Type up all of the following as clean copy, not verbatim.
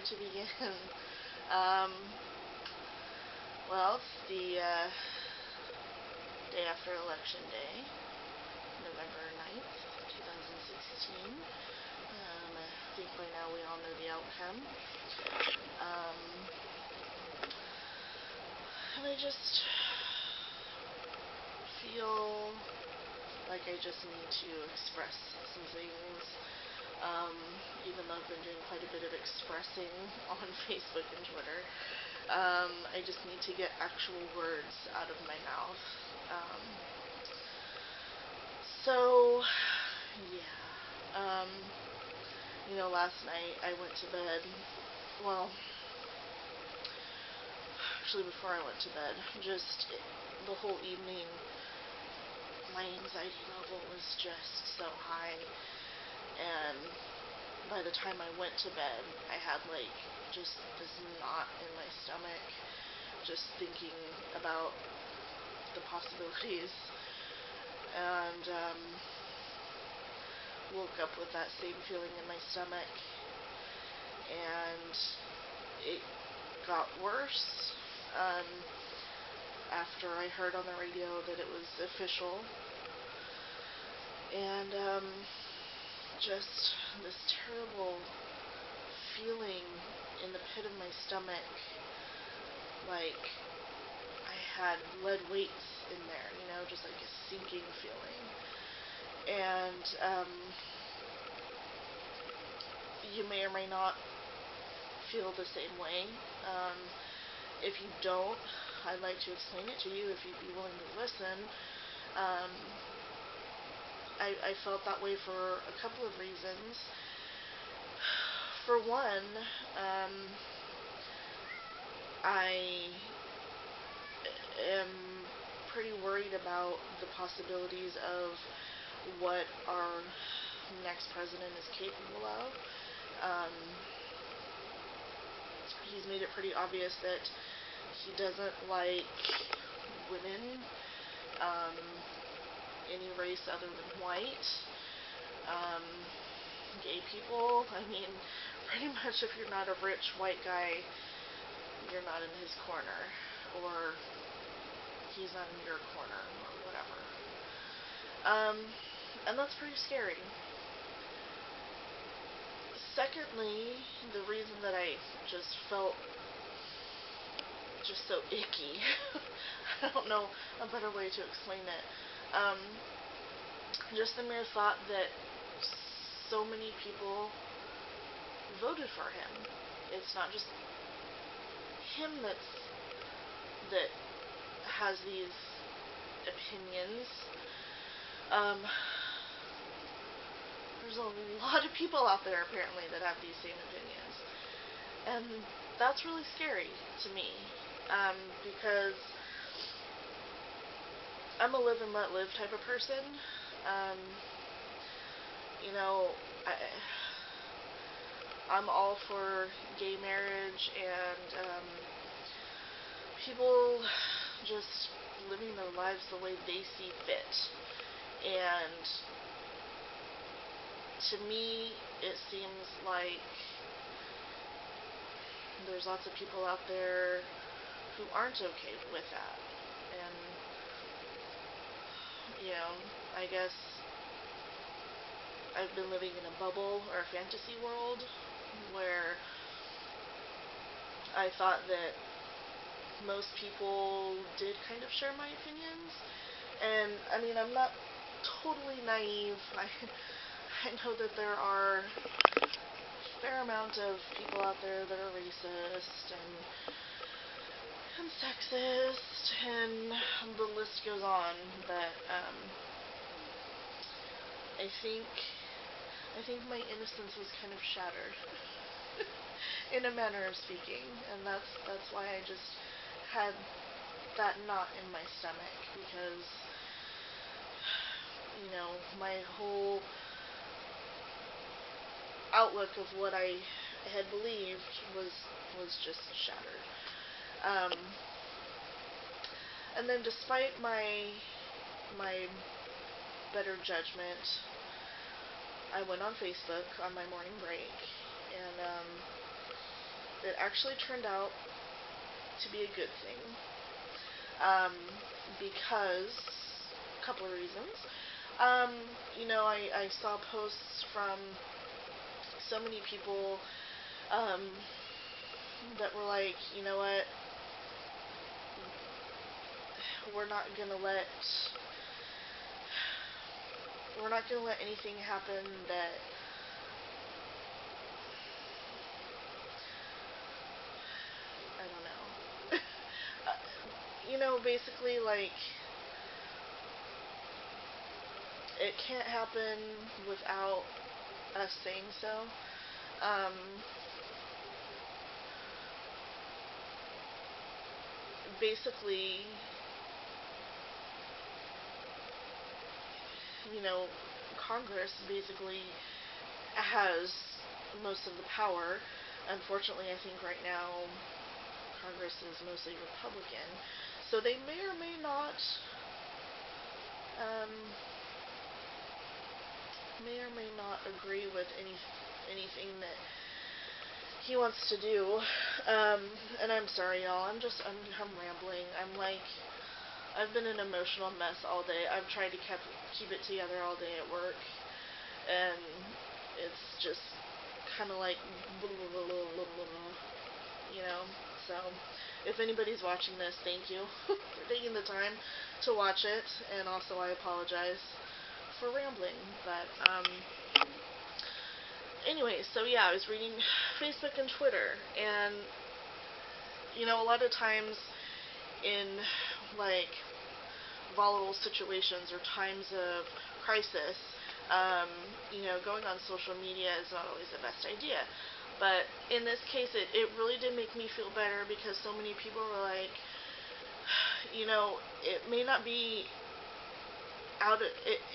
to begin? um, well, it's the day after Election Day, November 9th, 2016. I think by now we all know the outcome. And I just feel like I just need to express some things. Even though I've been doing quite a bit of expressing on Facebook and Twitter, I just need to get actual words out of my mouth. So, yeah. Last night I went to bed. Well, actually, before I went to bed, just the whole evening, my anxiety level was just so high. And by the time I went to bed, I had just this knot in my stomach, just thinking about the possibilities. And woke up with that same feeling in my stomach. And it got worse after I heard on the radio that it was official. And just this terrible feeling in the pit of my stomach, like I had lead weights in there, just like a sinking feeling. And you may or may not feel the same way. If you don't, I'd like to explain it to you if you'd be willing to listen. I felt that way for a couple of reasons. For one, I am pretty worried about the possibilities of what our next president is capable of. He's made it pretty obvious that he doesn't like women, any race other than white, gay people. Pretty much if you're not a rich white guy, you're not in his corner, or he's not in your corner, or whatever. And that's pretty scary. Secondly, the reason that I just felt just so icky, I don't know a better way to explain it, just the mere thought that so many people voted for him. It's not just him that has these opinions. There's a lot of people out there apparently that have these same opinions, and that's really scary to me, because I'm a live and let live type of person. I'm all for gay marriage and people just living their lives the way they see fit. And to me, it seems like there's lots of people out there who aren't okay with that. And, I guess I've been living in a bubble or a fantasy world where I thought that most people did kind of share my opinions. And, I'm not totally naive. I know that there are a fair amount of people out there that are racist and sexist, and the list goes on, but I think my innocence was kind of shattered in a manner of speaking, and that's why I just had that knot in my stomach, because my whole outlook of what I had believed was just shattered. And then despite my better judgment, I went on Facebook on my morning break, and it actually turned out to be a good thing. Um, because a couple of reasons. Um, I saw posts from so many people um, that were like, you know what, we're not gonna let anything happen that I don't know. Basically, like, it can't happen without us saying so. Um, basically, Congress basically has most of the power. Unfortunately, I think right now Congress is mostly Republican, so they um, may or may not agree with anything that he wants to do. And I'm sorry, y'all. I'm rambling. I've been an emotional mess all day. I've tried to keep it together all day at work, and it's just kind of like, blah, blah, blah, blah, blah, you know. So, if anybody's watching this, thank you for taking the time to watch it, and also I apologize for rambling. But anyway, so yeah, I was reading Facebook and Twitter, and a lot of times in like volatile situations or times of crisis, going on social media is not always the best idea. But in this case, it really did make me feel better because so many people were like, it may not be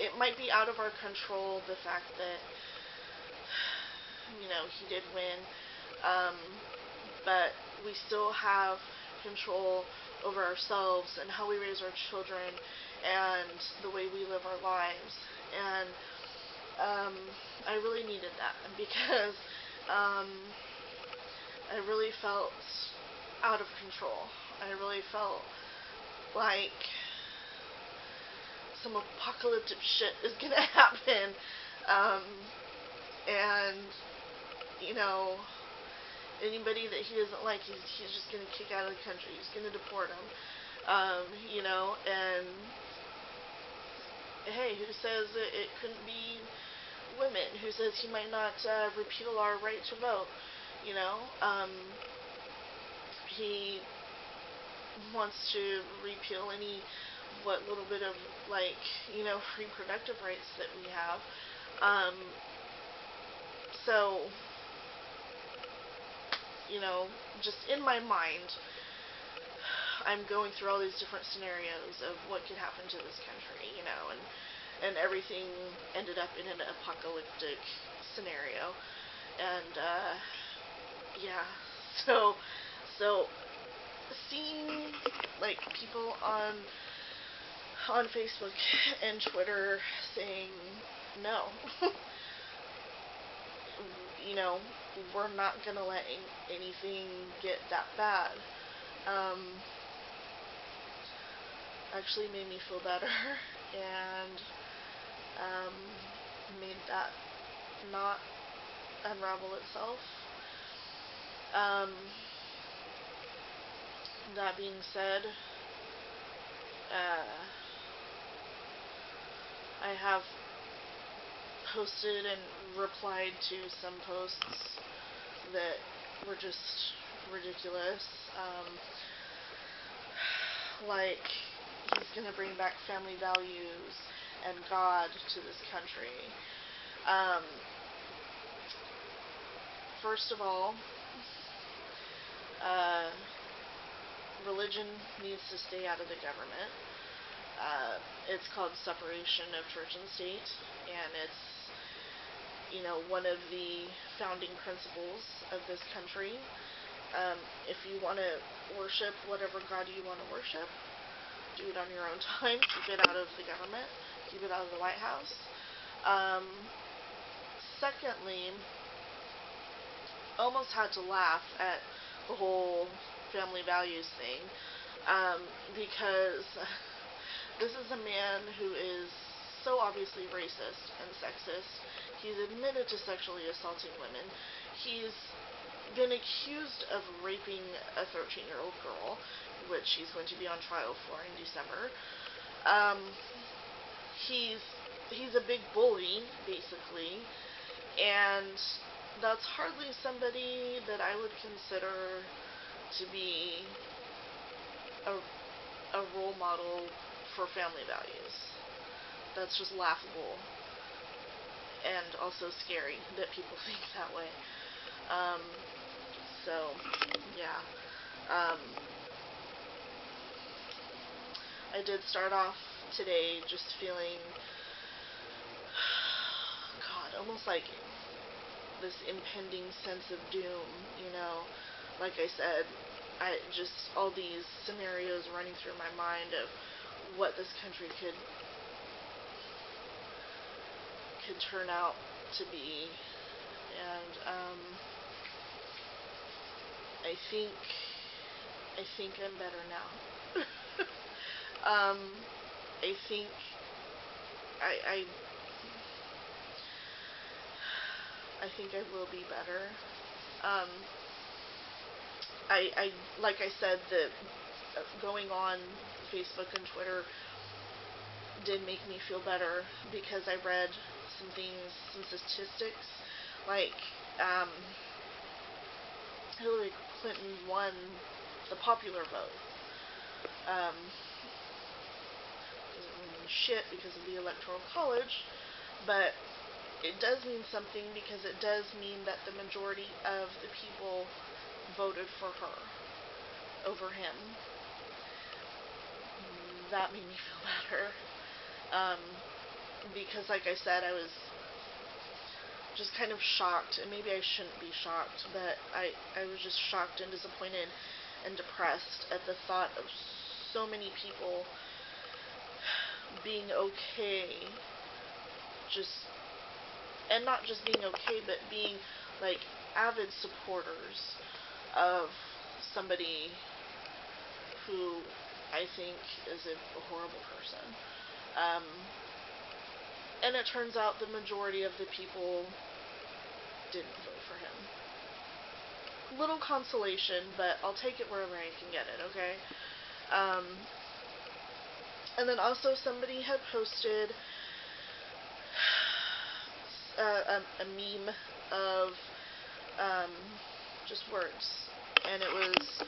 it might be out of our control, the fact that, he did win, but we still have control over ourselves and how we raise our children and the way we live our lives. And I really needed that because I really felt out of control. I really felt like some apocalyptic shit is gonna happen. And anybody that he doesn't like, he's just gonna kick out of the country. He's gonna deport him. And hey, who says it couldn't be women? Who says he might not repeal our right to vote? He wants to repeal what little bit of reproductive rights that we have. So, just in my mind, I'm going through all these different scenarios of what could happen to this country, and everything ended up in an apocalyptic scenario. And, yeah, so seeing, like, people on Facebook and Twitter saying, no, we're not going to let anything get that bad, actually made me feel better, and made that not unravel itself. That being said, I have posted and replied to some posts that were just ridiculous. Like, he's going to bring back family values and God to this country. First of all, religion needs to stay out of the government. It's called separation of church and state, and it's, one of the founding principles of this country. If you want to worship whatever God you want to worship, do it on your own time. Keep it out of the government. Keep it out of the White House. Secondly, almost had to laugh at the whole family values thing, because this is a man who is so obviously racist and sexist. He's admitted to sexually assaulting women. He's been accused of raping a 13-year-old girl, which he's going to be on trial for in December. Um, he's a big bully, basically, and that's hardly somebody that I would consider to be a, a role model for family values. That's just laughable and also scary that people think that way. Um, so, yeah. I did start off today just feeling, God, almost like this impending sense of doom, Like I said, I just, all these scenarios running through my mind of what this country could turn out to be. And I think I'm better now. I think I think I will be better. I like I said, the going on Facebook and Twitter did make me feel better because I read some things, some statistics, like Hillary Clinton won the popular vote. Doesn't mean shit because of the Electoral College, but it does mean something because it does mean that the majority of the people voted for her over him. That made me feel better. Because like I said, I was just kind of shocked, and maybe I shouldn't be shocked, but I was just shocked and disappointed and depressed at the thought of so many people being okay, and not just being okay, but being like avid supporters of somebody who I think is a horrible person. And it turns out the majority of the people didn't vote for him. Little consolation, but I'll take it wherever I can get it, okay? And then also somebody had posted a meme of just words, and it was,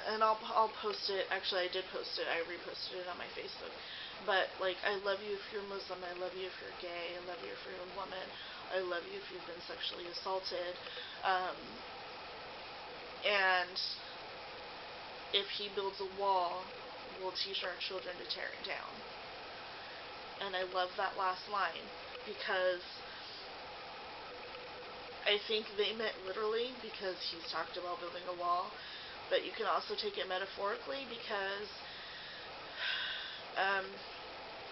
and I'll post it. Actually, I did post it. I reposted it on my Facebook. But like, I love you if you're Muslim. I love you if you're gay. I love you if you're a woman. I love you if you've been sexually assaulted. And if he builds a wall, we'll teach our children to tear it down. And I love that last line because I think they meant literally, because he's talked about building a wall, but you can also take it metaphorically because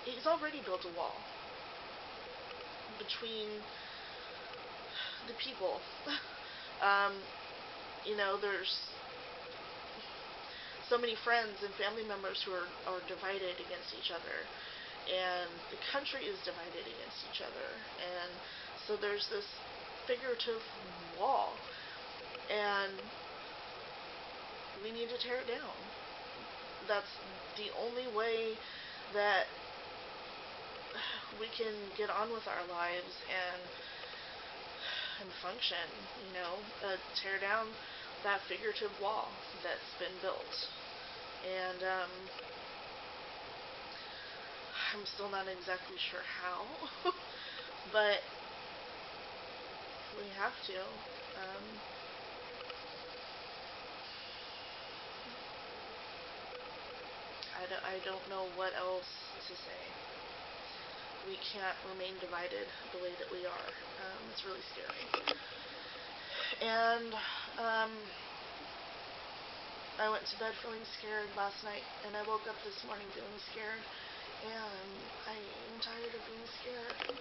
he's already built a wall between the people. There's so many friends and family members who are divided against each other, and the country is divided against each other, and so there's this figurative wall, and we need to tear it down. That's the only way that we can get on with our lives and function, tear down that figurative wall that's been built. And I'm still not exactly sure how, but we have to. I don't know what else to say. We can't remain divided the way that we are. It's really scary. And I went to bed feeling scared last night, and I woke up this morning feeling scared, and I'm tired of being scared.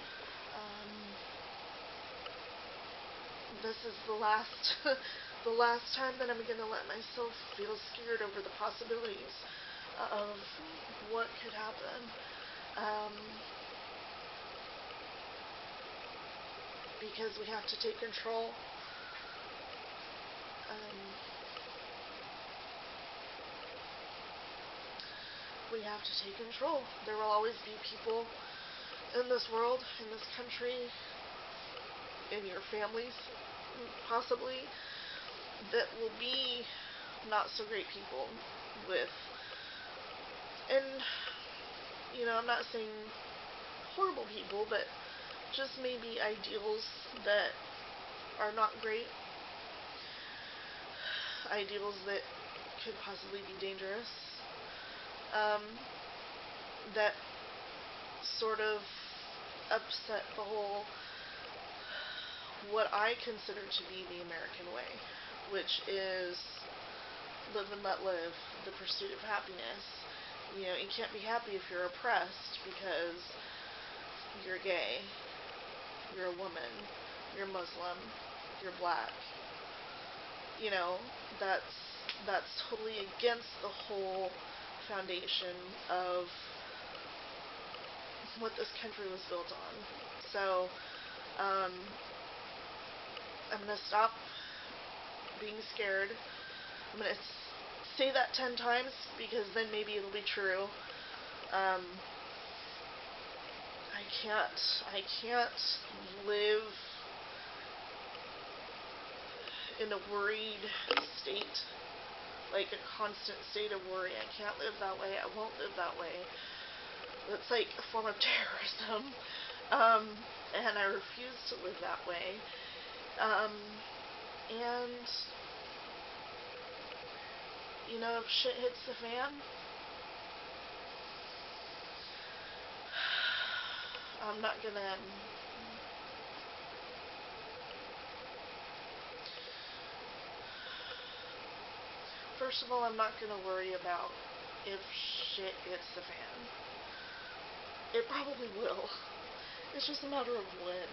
This is the last the last time that I'm going to let myself feel scared over the possibilities of what could happen. Um, because we have to take control. Um, we have to take control. There will always be people in this world, in this country, in your families, possibly, that will be not so great people with, and, I'm not saying horrible people, but just maybe ideals that are not great, ideals that could possibly be dangerous, that sort of upset the whole, what I consider to be the American way, which is live and let live, the pursuit of happiness. You can't be happy if you're oppressed because you're gay, you're a woman, you're Muslim, you're black. That's totally against the whole foundation of what this country was built on. So, I'm going to stop being scared. I'm going to say that 10 times because then maybe it'll be true. I can't live in a worried state, like a constant state of worry. I can't live that way. I won't live that way. That's like a form of terrorism. And I refuse to live that way. And, if shit hits the fan, I'm not gonna, first of all, I'm not gonna worry about if shit hits the fan. It probably will. It's just a matter of when.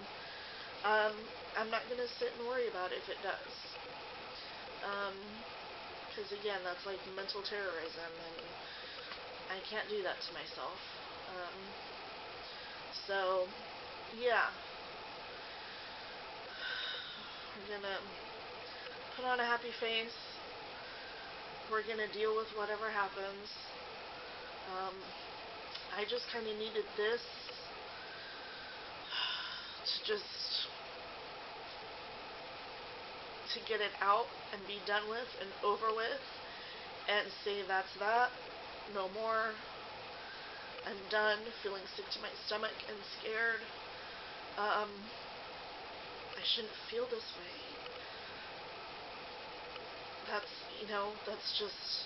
I'm not gonna sit and worry about if it does. Because again, that's like mental terrorism, and I can't do that to myself. So, yeah. We're gonna put on a happy face. We're gonna deal with whatever happens. I just kind of needed this to get it out and be done with and over with and say that's that, no more. I'm done feeling sick to my stomach and scared. I shouldn't feel this way. That's just,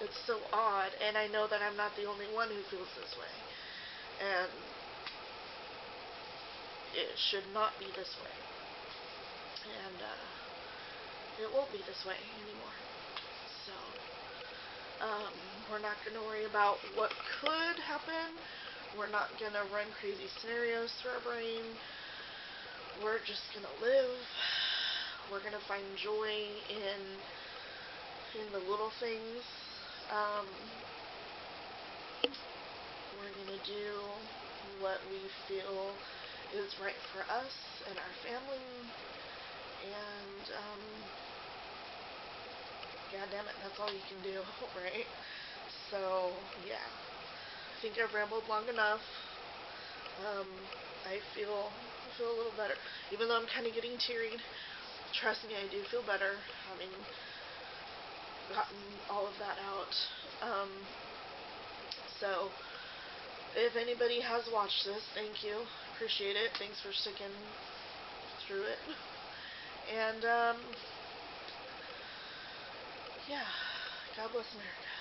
it's so odd, and I know that I'm not the only one who feels this way, and it should not be this way, and it won't be this way anymore. So, we're not going to worry about what could happen. We're not going to run crazy scenarios through our brain. We're just going to live. We're going to find joy in the little things. We're going to do what we feel is right for us and our family. And, God damn it, that's all you can do, right? So, yeah. I think I've rambled long enough. I feel a little better. Even though I'm kind of getting teary, trust me, I do feel better having gotten all of that out. So, if anybody has watched this, thank you. Appreciate it. Thanks for sticking through it. And, yeah, God bless America.